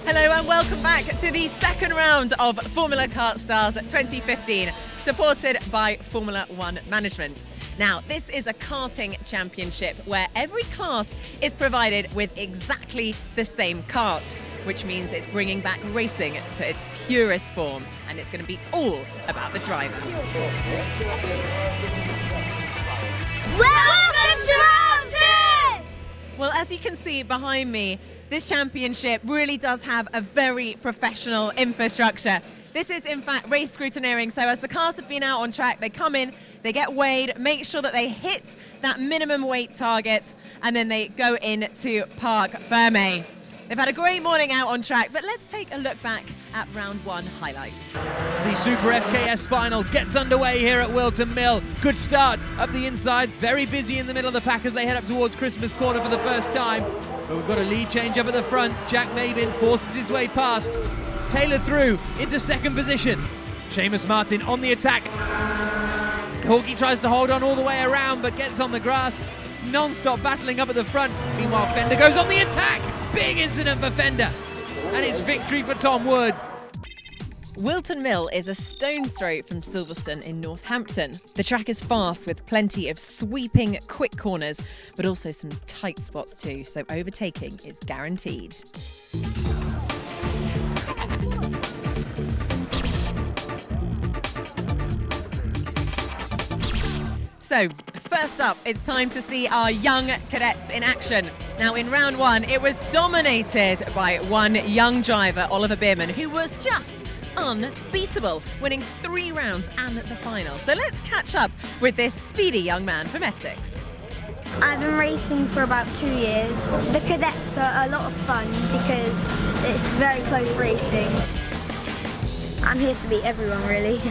Hello and welcome back to the second round of Formula Kart Stars 2015, supported by Formula One Management. Now, this is a karting championship where every class is provided with exactly the same kart, which means it's bringing back racing to its purest form, and it's going to be all about the driver. Welcome to round 2! Well, as you can see behind me, this championship really does have a very professional infrastructure. This is, in fact, race scrutineering. So as the cars have been out on track, they come in, they get weighed, make sure that they hit that minimum weight target, and then they go in to Parc Fermé. They've had a great morning out on track, but let's take a look back at round 1 highlights. The Super FKS final gets underway here at Whilton Mill. Good start up the inside, very busy in the middle of the pack as they head up towards Christmas Corner for the first time. But we've got a lead change up at the front. Jack Mabin forces his way past. Taylor through into second position. Seamus Martin on the attack. Hawkey tries to hold on all the way around but gets on the grass. Non-stop battling up at the front. Meanwhile, Fender goes on the attack. Big incident for Fender. And it's victory for Tom Wood. Whilton Mill is a stone's throw from Silverstone in Northampton. The track is fast with plenty of sweeping, quick corners, but also some tight spots too, so overtaking is guaranteed. So, first up, it's time to see our young cadets in action. Now, in round 1, it was dominated by one young driver, Oliver Bierman, who was just unbeatable, winning 3 rounds and the final. So let's catch up with this speedy young man from Essex. I've been racing for about 2 years. The cadets are a lot of fun because it's very close racing. I'm here to beat everyone, really.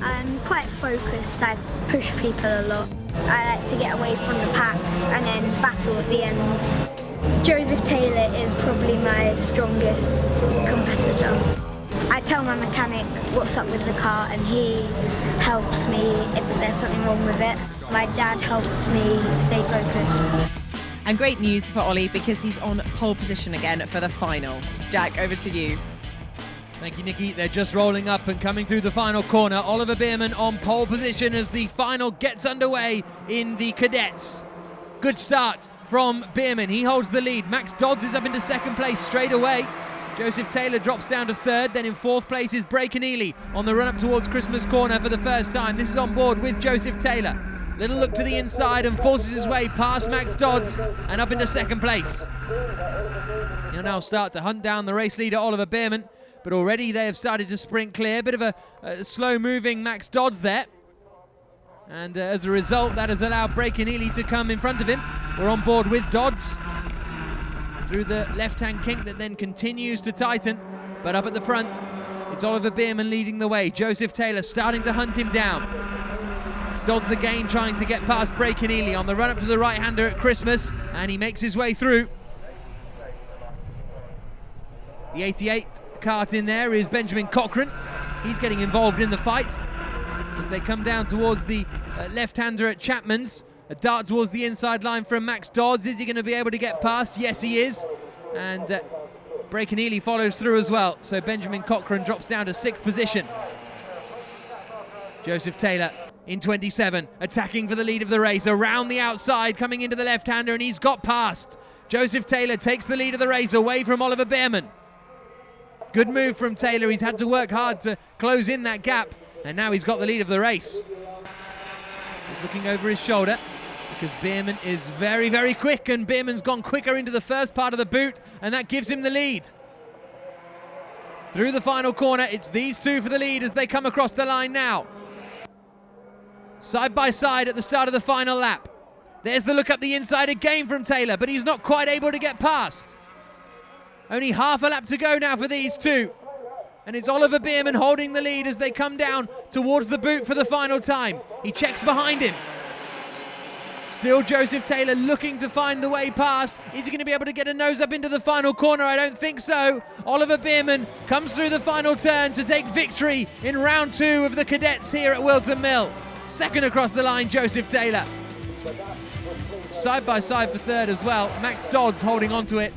I'm quite focused. I push people a lot. I like to get away from the pack and then battle at the end. Joseph Taylor is probably my strongest competitor. I tell my mechanic what's up with the car and he helps me if there's something wrong with it. My dad helps me stay focused. And great news for Ollie because he's on pole position again for the final. Jack, over to you. Thank you, Nikki. They're just rolling up and coming through the final corner. Oliver Bierman on pole position as the final gets underway in the cadets. Good start from Bierman. He holds the lead. Max Dodds is up into second place straight away. Joseph Taylor drops down to third. Then in fourth place is Breakenhealy on the run up towards Christmas Corner for the first time. This is on board with Joseph Taylor. Little look to the inside and forces his way past Max Dodds and up into second place. He'll now start to hunt down the race leader, Oliver Bierman. But already they have started to sprint clear. Bit of a slow-moving Max Dodds there. And as a result, that has allowed Breakenhealy to come in front of him. We're on board with Dodds through the left-hand kink that then continues to tighten. But up at the front, it's Oliver Bierman leading the way. Joseph Taylor starting to hunt him down. Dodds again trying to get past Breakenhealy on the run-up to the right-hander at Christmas. And he makes his way through. The 88 kart in there is Benjamin Cochran. He's getting involved in the fight as they come down towards the left-hander at Chapman's. A dart towards the inside line from Max Dodds. Is he going to be able to get past? Yes, he is. And Breakenhealy follows through as well. So Benjamin Cochran drops down to 6th position. Joseph Taylor in 27, attacking for the lead of the race. Around the outside, coming into the left-hander, and he's got past. Joseph Taylor takes the lead of the race away from Oliver Bierman. Good move from Taylor. He's had to work hard to close in that gap, and now he's got the lead of the race. He's looking over his shoulder because Bierman is very, very quick, and Bierman's gone quicker into the first part of the boot, and that gives him the lead. Through the final corner, it's these two for the lead as they come across the line now. Side by side at the start of the final lap. There's the look up the inside again from Taylor, but he's not quite able to get past. Only half a lap to go now for these two. And it's Oliver Bierman holding the lead as they come down towards the boot for the final time. He checks behind him. Still Joseph Taylor looking to find the way past. Is he going to be able to get a nose up into the final corner? I don't think so. Oliver Bierman comes through the final turn to take victory in round 2 of the cadets here at Whilton Mill. Second across the line, Joseph Taylor. Side by side for third as well. Max Dodds holding on to it.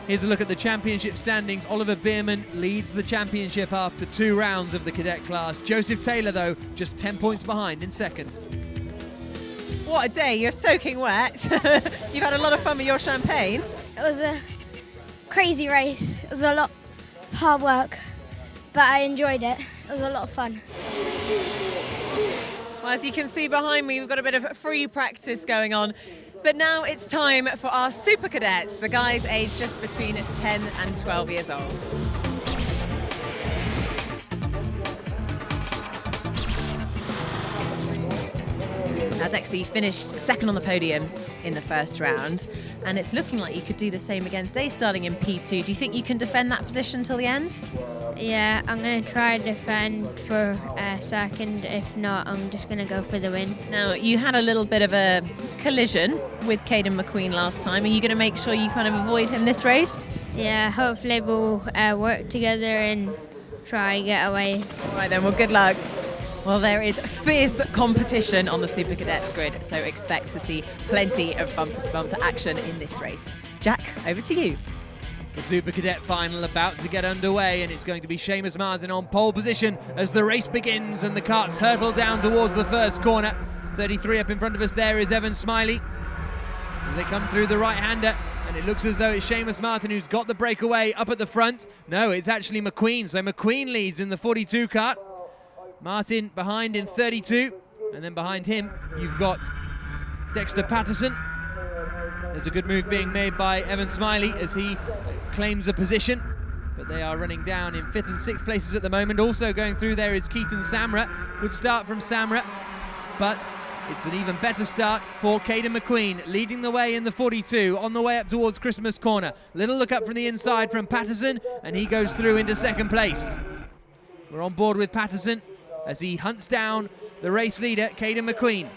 Here's a look at the championship standings. Oliver Bierman leads the championship after 2 rounds of the cadet class. Joseph Taylor, though, just 10 points behind in second. What a day, you're soaking wet. You've had a lot of fun with your champagne. It was a crazy race. It was a lot of hard work, but I enjoyed it. It was a lot of fun. Well, as you can see behind me, we've got a bit of free practice going on. But now it's time for our super cadets, the guys aged just between 10 and 12 years old. Now, Dexter, you finished second on the podium in the first round, and it's looking like you could do the same again today, starting in P2. Do you think you can defend that position till the end? Yeah, I'm going to try defend for second. If not, I'm just going to go for the win. Now, you had a little bit of a collision with Caden McQueen last time. Are you going to make sure you kind of avoid him this race? Yeah, hopefully we'll work together and try get away. All right then, well, good luck. Well, there is fierce competition on the Super Cadets grid, so expect to see plenty of bumper-to-bumper action in this race. Jack, over to you. The Super Cadet final about to get underway, and it's going to be Seamus Martin on pole position as the race begins and the karts hurtle down towards the first corner. 33 up in front of us there is Evan Smiley. As they come through the right-hander, and it looks as though it's Seamus Martin who's got the breakaway up at the front. No, it's actually McQueen, so McQueen leads in the 42 kart. Martin behind in 32, and then behind him you've got Dexter Patterson. There's a good move being made by Evan Smiley as he claims a position, but they are running down in 5th and 6th places at the moment. Also going through there is Keaton Samra. Good start from Samra, but it's an even better start for Caden McQueen, leading the way in the 42 on the way up towards Christmas Corner. Little look up from the inside from Patterson, and he goes through into 2nd place. We're on board with Patterson as he hunts down the race leader, Caden McQueen.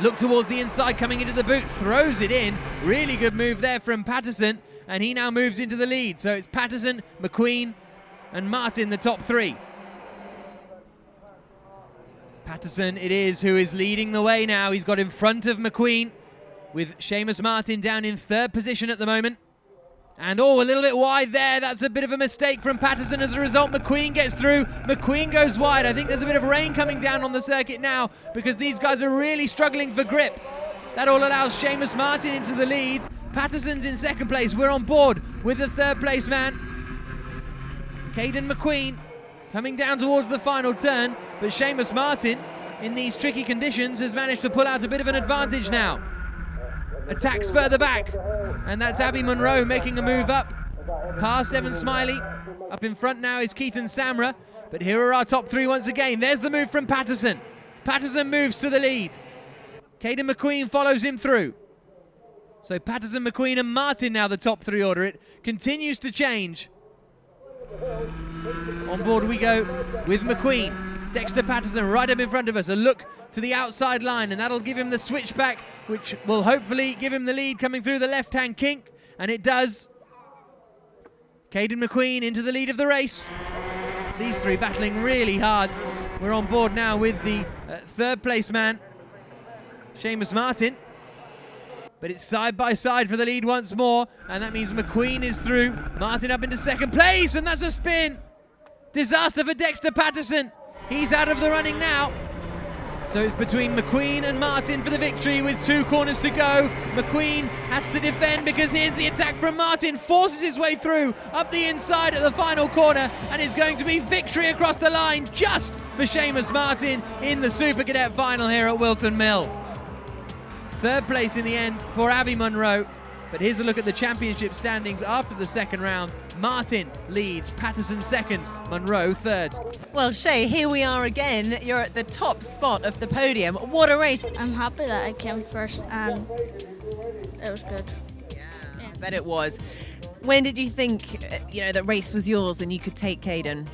Look towards the inside, coming into the boot, throws it in. Really good move there from Patterson, and he now moves into the lead. So it's Patterson, McQueen, and Martin, the top 3. Patterson it is who is leading the way now. He's got in front of McQueen, with Seamus Martin down in 3rd position at the moment. And a little bit wide there. That's a bit of a mistake from Patterson. As a result, McQueen gets through. McQueen goes wide. I think there's a bit of rain coming down on the circuit now because these guys are really struggling for grip. That all allows Seamus Martin into the lead. Patterson's in 2nd place. We're on board with the 3rd place man, Caden McQueen, coming down towards the final turn. But Seamus Martin, in these tricky conditions, has managed to pull out a bit of an advantage now. Attacks further back, and that's Abby Monroe making a move up past Evan Smiley. Up in front now is Keaton Samra, but here are our top 3 once again. There's the move from Patterson. Patterson moves to the lead. Caden McQueen follows him through. So Patterson, McQueen and Martin now the top 3 order. It continues to change. On board we go with McQueen. Dexter Patterson right up in front of us. A look to the outside line, and that'll give him the switchback, which will hopefully give him the lead coming through the left-hand kink, and it does. Caden McQueen into the lead of the race. These 3 battling really hard. We're on board now with the 3rd place man, Seamus Martin. But it's side by side for the lead once more, and that means McQueen is through. Martin up into 2nd place, and that's a spin. Disaster for Dexter Patterson. He's out of the running now. So it's between McQueen and Martin for the victory with 2 corners to go. McQueen has to defend because here's the attack from Martin. Forces his way through up the inside at the final corner, and it's going to be victory across the line just for Seamus Martin in the Super Cadet final here at Whilton Mill. 3rd place in the end for Abby Monroe. But here's a look at the championship standings after the 2nd round. Martin leads, Patterson 2nd, Monroe 3rd. Well, Shay, here we are again. You're at the top spot of the podium. What a race. I'm happy that I came first and it was good. Yeah, I bet it was. When did you think, that race was yours and you could take Caden?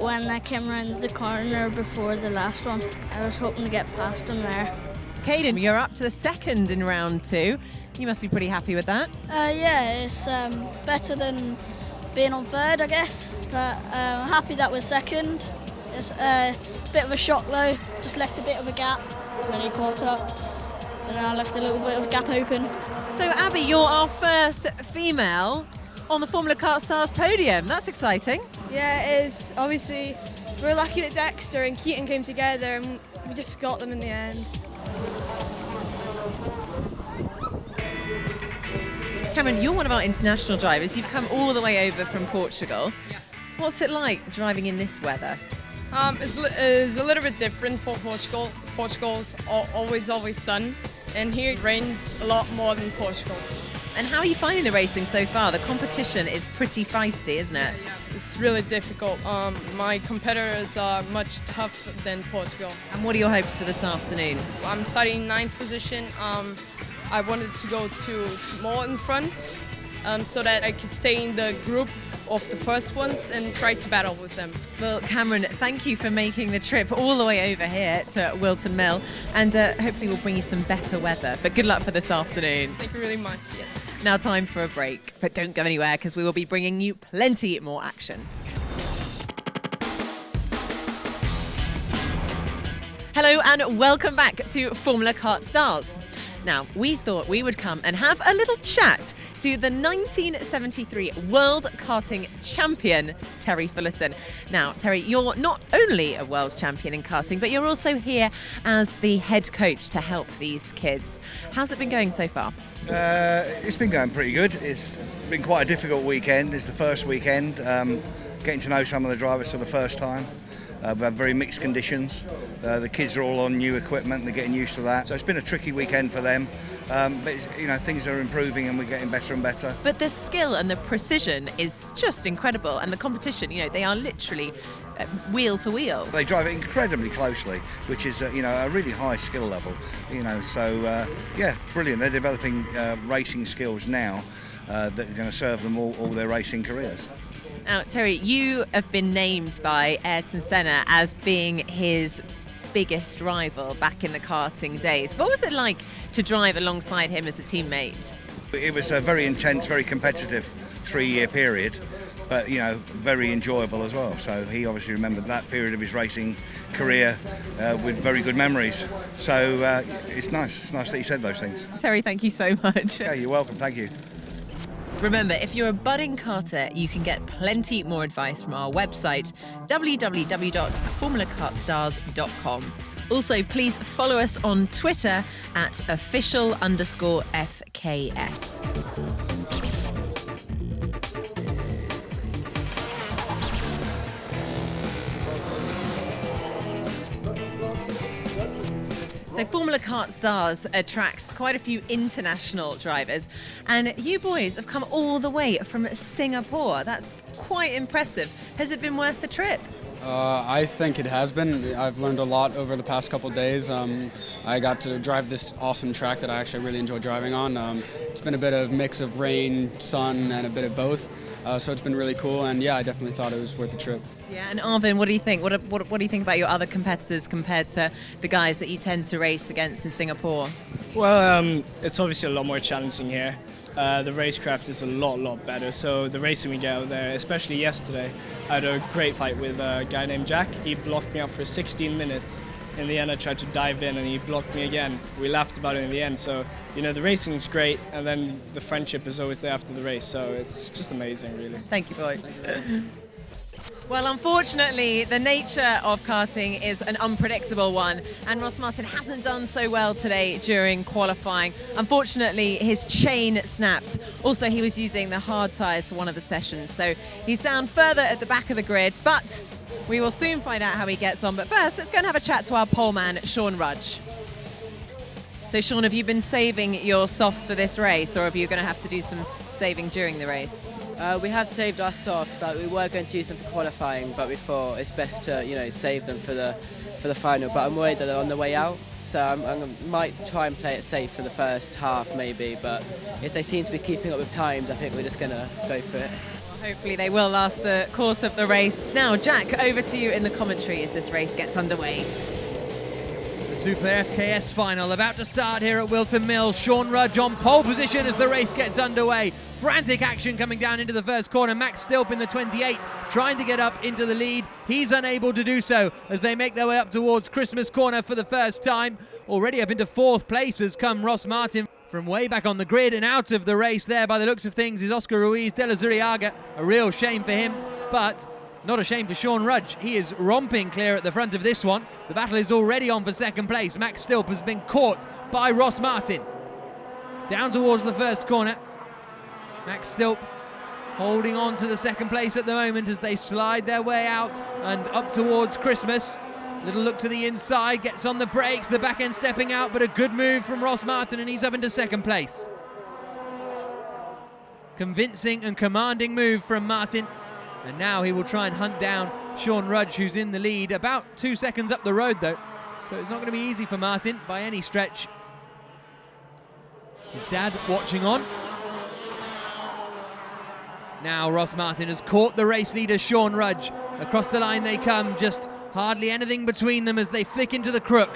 When I came around the corner before the last one, I was hoping to get past him there. Caden, you're up to the 2nd in round 2. You must be pretty happy with that. Yeah, it's better than being on 3rd, I guess. But I'm happy that we're 2nd. It's a bit of a shock though. Just left a bit of a gap when he caught up, and I left a little bit of gap open. So Abby, you're our first female on the Formula Kart Stars podium. That's exciting. Yeah, it is. Obviously, we're lucky that Dexter and Keaton came together and we just got them in the end. Cameron, you're one of our international drivers. You've come all the way over from Portugal. What's it like driving in this weather? It's a little bit different for Portugal. Portugal's always sun, and here it rains a lot more than Portugal. And how are you finding the racing so far? The competition is pretty feisty, isn't it? It's really difficult. My competitors are much tougher than Portugal. And what are your hopes for this afternoon? I'm starting 9th position. I wanted to go to more in front so that I could stay in the group of the first ones and try to battle with them. Well, Cameron, thank you for making the trip all the way over here to Whilton Mill, and hopefully we'll bring you some better weather. But good luck for this afternoon. Thank you really much. Yeah. Now time for a break, but don't go anywhere because we will be bringing you plenty more action. Hello and welcome back to Formula Kart Stars. Now, we thought we would come and have a little chat to the 1973 World Karting Champion, Terry Fullerton. Now, Terry, you're not only a world champion in karting, but you're also here as the head coach to help these kids. How's it been going so far? It's been going pretty good. It's been quite a difficult weekend. It's the first weekend, getting to know some of the drivers for the first time. We've had very mixed conditions. The kids are all on new equipment, they're getting used to that. So it's been a tricky weekend for them. But things are improving and we're getting better and better. But the skill and the precision is just incredible. And the competition, they are literally wheel to wheel. They drive it incredibly closely, which is a really high skill level. Brilliant. They're developing racing skills now that are going to serve them all their racing careers. Now, Terry, you have been named by Ayrton Senna as being his biggest rival back in the karting days. What was it like to drive alongside him as a teammate? It was a very intense, very competitive 3-year period, but very enjoyable as well. So he obviously remembered that period of his racing career with very good memories. So it's nice. It's nice that he said those things. Terry, thank you so much. Yeah, you're welcome. Thank you. Remember, if you're a budding karter, you can get plenty more advice from our website, www.formulakartstars.com. Also, please follow us on Twitter at @official_FKS. So Formula Kart Stars attracts quite a few international drivers, and you boys have come all the way from Singapore. That's quite impressive. Has it been worth the trip? I think it has been. I've learned a lot over the past couple of days. I got to drive this awesome track that I actually really enjoy driving on. It's been a bit of mix of rain, sun, and a bit of both. So it's been really cool, and yeah, I definitely thought it was worth the trip. Yeah, and Arvin, what do you think? What do you think about your other competitors compared to the guys that you tend to race against in Singapore? Well, it's obviously a lot more challenging here. The racecraft is a lot better, so the racing we get out there, especially yesterday, I had a great fight with a guy named Jack. He blocked me out for 16 minutes. In the end, I tried to dive in and he blocked me again. We laughed about it in the end, so the racing's great, and then the friendship is always there after the race, so it's just amazing, really. Thank you, boys. Well, unfortunately, the nature of karting is an unpredictable one, and Ross Martin hasn't done so well today during qualifying. Unfortunately, his chain snapped. Also, he was using the hard tyres for one of the sessions, so he's down further at the back of the grid, but we will soon find out how he gets on. But first, let's go and have a chat to our poleman, Sean Rudge. So, Sean, have you been saving your softs for this race, or are you going to have to do some saving during the race? We have saved our softs. We were going to use them for qualifying, but we thought it's best to save them for the final. But I'm worried that they're on the way out, so I might try and play it safe for the first half maybe. But if they seem to be keeping up with times, I think we're just going to go for it. Well, hopefully they will last the course of the race. Now, Jack, over to you in the commentary as this race gets underway. The Super FKS final about to start here at Whilton Mill. Sean Rudge on pole position as the race gets underway. Frantic action coming down into the first corner. Max Stilp in the 28 trying to get up into the lead. He's unable to do so as they make their way up towards Christmas corner for the first time. Already up into fourth place has come Ross Martin from way back on the grid, and out of the race there by the looks of things is Oscar Ruiz de la Zuriaga. A real shame for him, but not a shame for Sean Rudge. He is romping clear at the front of this one. The battle is already on for second place. Max Stilp has been caught by Ross Martin. Down towards the first corner. Max Stilp holding on to the second place at the moment as they slide their way out and up towards Christmas. Little look to the inside, gets on the brakes, the back end stepping out, but a good move from Ross Martin, and he's up into second place. Convincing and commanding move from Martin, and now he will try and hunt down Sean Rudge, who's in the lead, about 2 seconds up the road though, so it's not going to be easy for Martin by any stretch. His dad watching on. Now Ross Martin has caught the race leader Sean Rudge. Across the line they come, just hardly anything between them as they flick into the crook.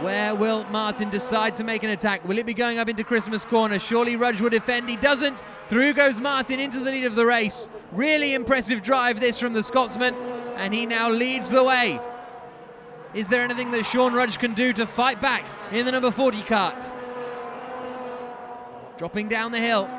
Where will Martin decide to make an attack? Will it be going up into Christmas corner? Surely Rudge will defend. He doesn't. Through goes Martin into the lead of the race. Really impressive drive this from the Scotsman, and he now leads the way. Is there anything that Sean Rudge can do to fight back in the number 40 kart? Dropping down the hill.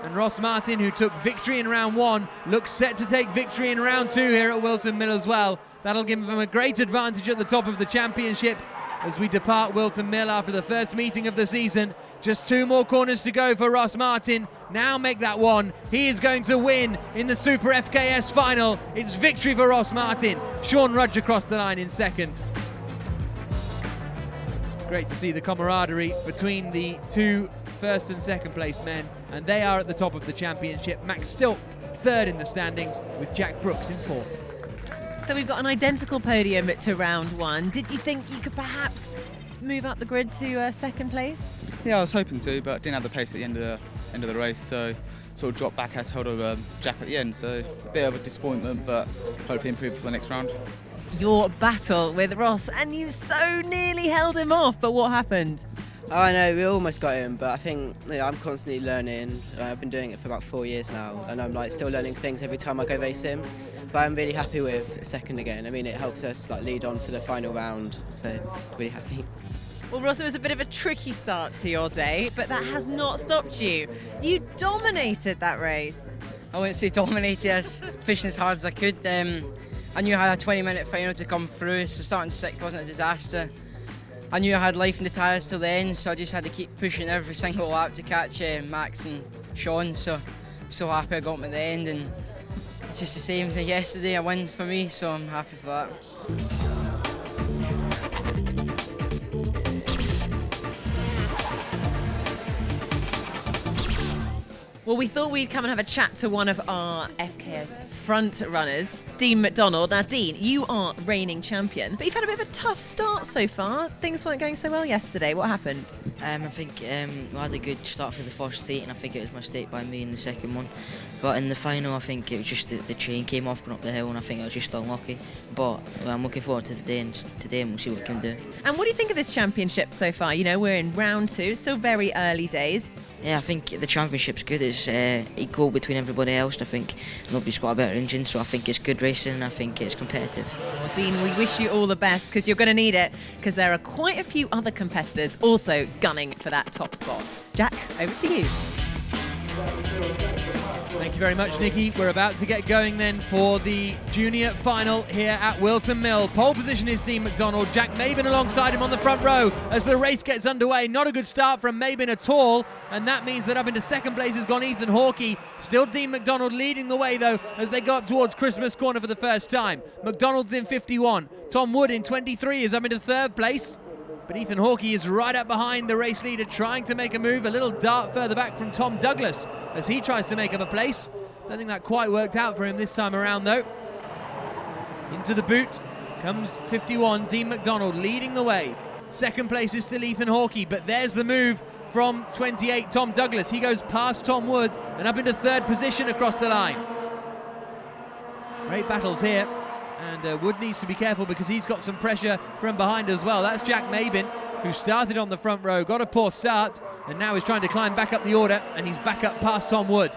And Ross Martin, who took victory in round 1, looks set to take victory in round 2 here at Whilton Mill as well. That'll give him a great advantage at the top of the championship as we depart Whilton Mill after the first meeting of the season. Just 2 more corners to go for Ross Martin. Now make that one. He is going to win in the Super FKS final. It's victory for Ross Martin. Sean Rudge across the line in second. Great to see the camaraderie between the 2 first and second place men, and they are at the top of the championship. Max Stilp third in the standings with Jack Brooks in fourth. So we've got an identical podium to round 1. Did you think you could perhaps move up the grid to second place? Yeah, I was hoping to, but didn't have the pace at the end of the race, so sort of dropped back, had to hold over Jack at the end, so a bit of a disappointment, but hopefully improve for the next round. Your battle with Ross, and you so nearly held him off, but what happened? Oh, I know, we almost got him, but I think I'm constantly learning. I've been doing it for about 4 years now, and I'm still learning things every time I go race him. But I'm really happy with second again. I mean, it helps us lead on for the final round, so really happy. Well, Ross, it was a bit of a tricky start to your day, but that has not stopped you. You dominated that race. I wouldn't say dominated, I was pushing as hard as I could. I knew I had a 20-minute final to come through, so starting 6th wasn't a disaster. I knew I had life in the tyres till the end, so I just had to keep pushing every single lap to catch Max and Sean, so I'm so happy I got them at the end, and it's just the same thing yesterday, a win for me, so I'm happy for that. Well, we thought we'd come and have a chat to one of our FKS front runners, Dean McDonald. Now, Dean, you are reigning champion, but you've had a bit of a tough start so far. Things weren't going so well yesterday. What happened? I think we had a good start for the first seat, and I think it was a mistake by me in the second one. But in the final, I think it was just the chain came off going up the hill, and I think I was just unlucky. But I'm looking forward to today, and we'll see what we can do. And what do you think of this championship so far? You know, we're in round 2, still very early days. Yeah, I think the championship's good. It's equal between everybody else. I think nobody's got a better engine, so I think it's good racing, and I think it's competitive. Well, Dean, we wish you all the best, because you're going to need it, because there are quite a few other competitors also gunning for that top spot. Jack, over to you. Thank you very much, Nikki. We're about to get going then for the junior final here at Whilton Mill. Pole position is Dean McDonald. Jack Mabin alongside him on the front row as the race gets underway. Not a good start from Mabin at all, and that means that up into second place has gone Ethan Hawkey. Still Dean McDonald leading the way though as they go up towards Christmas corner for the first time. McDonald's in 51. Tom Wood in 23 is up into third place. But Ethan Hawkey is right up behind the race leader, trying to make a move. A little dart further back from Tom Douglas as he tries to make up a place. Don't think that quite worked out for him this time around though. Into the boot comes 51, Dean McDonald leading the way. Second place is still Ethan Hawkey, but there's the move from 28, Tom Douglas. He goes past Tom Wood and up into third position across the line. Great battles here. And Wood needs to be careful because he's got some pressure from behind as well. That's Jack Mabin, who started on the front row, got a poor start, and now is trying to climb back up the order, and he's back up past Tom Wood.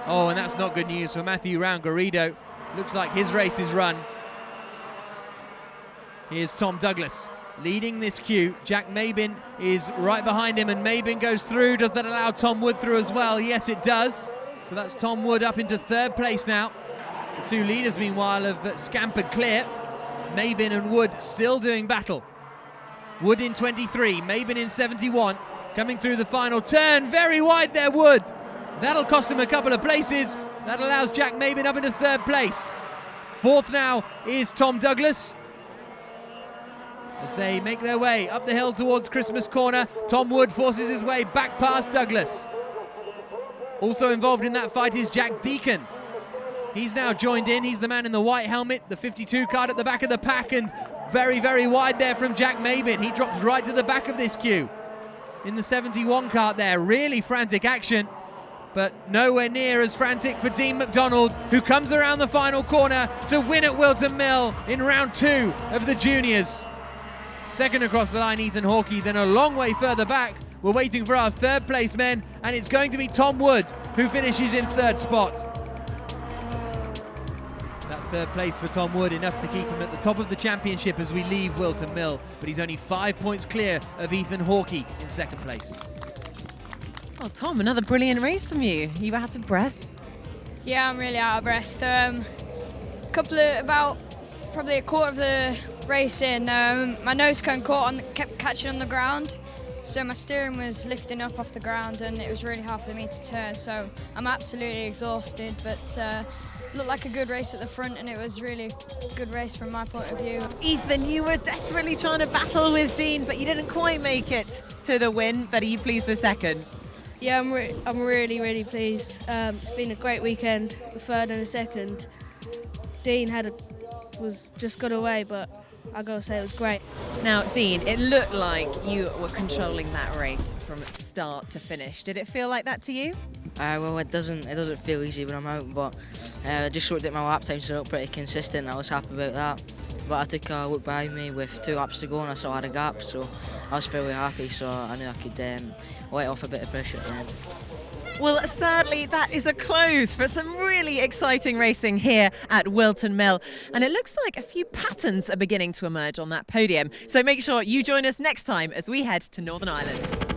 Oh, and that's not good news for Matthew Round-Garrido. Looks like his race is run. Here's Tom Douglas. leading this queue. Jack Mabin is right behind him, and Mabin goes through. Does that allow Tom Wood through as well? Yes, it does. So that's Tom Wood up into third place now. The two leaders, meanwhile, have scampered clear. Mabin and Wood still doing battle. Wood in 23, Mabin in 71. Coming through the final turn, very wide there, Wood. That'll cost him a couple of places. That allows Jack Mabin up into third place. Fourth now is Tom Douglas. As they make their way up the hill towards Christmas Corner, Tom Wood forces his way back past Douglas. Also involved in that fight is Jack Deacon. He's now joined in. He's the man in the white helmet, the 52 card at the back of the pack, and very, very wide there from Jack Mabin. He drops right to the back of this queue. In the 71 cart there, really frantic action, but nowhere near as frantic for Dean McDonald, who comes around the final corner to win at Whilton Mill in round 2 of the juniors. Second across the line, Ethan Hawkey, then a long way further back. We're waiting for our third place men, and it's going to be Tom Wood who finishes in third spot. That third place for Tom Wood, enough to keep him at the top of the championship as we leave Whilton Mill, but he's only 5 points clear of Ethan Hawkey in second place. Oh, Tom, another brilliant race from you. You were out of breath. Yeah, I'm really out of breath. Probably a quarter of the race in, my nose cone kept catching on the ground, so my steering was lifting up off the ground, and it was really hard for me to turn. So I'm absolutely exhausted, but looked like a good race at the front, and it was really a good race from my point of view. Ethan, you were desperately trying to battle with Dean, but you didn't quite make it to the win. But are you pleased with second? Yeah, I'm really, really pleased. It's been a great weekend, a third and a second. Dean was just got away, but I gotta say it was great. Now, Dean, it looked like you were controlling that race from start to finish. Did it feel like that to you? Well, it doesn't feel easy when I'm out, but I just looked at my lap times, so they looked pretty consistent. I was happy about that. But I took a look behind me with 2 laps to go, and I saw I had a gap, so I was fairly happy. So I knew I could let off a bit of pressure at the end. Well, sadly, that is a close for some really exciting racing here at Whilton Mill. And it looks like a few patterns are beginning to emerge on that podium. So make sure you join us next time as we head to Northern Ireland.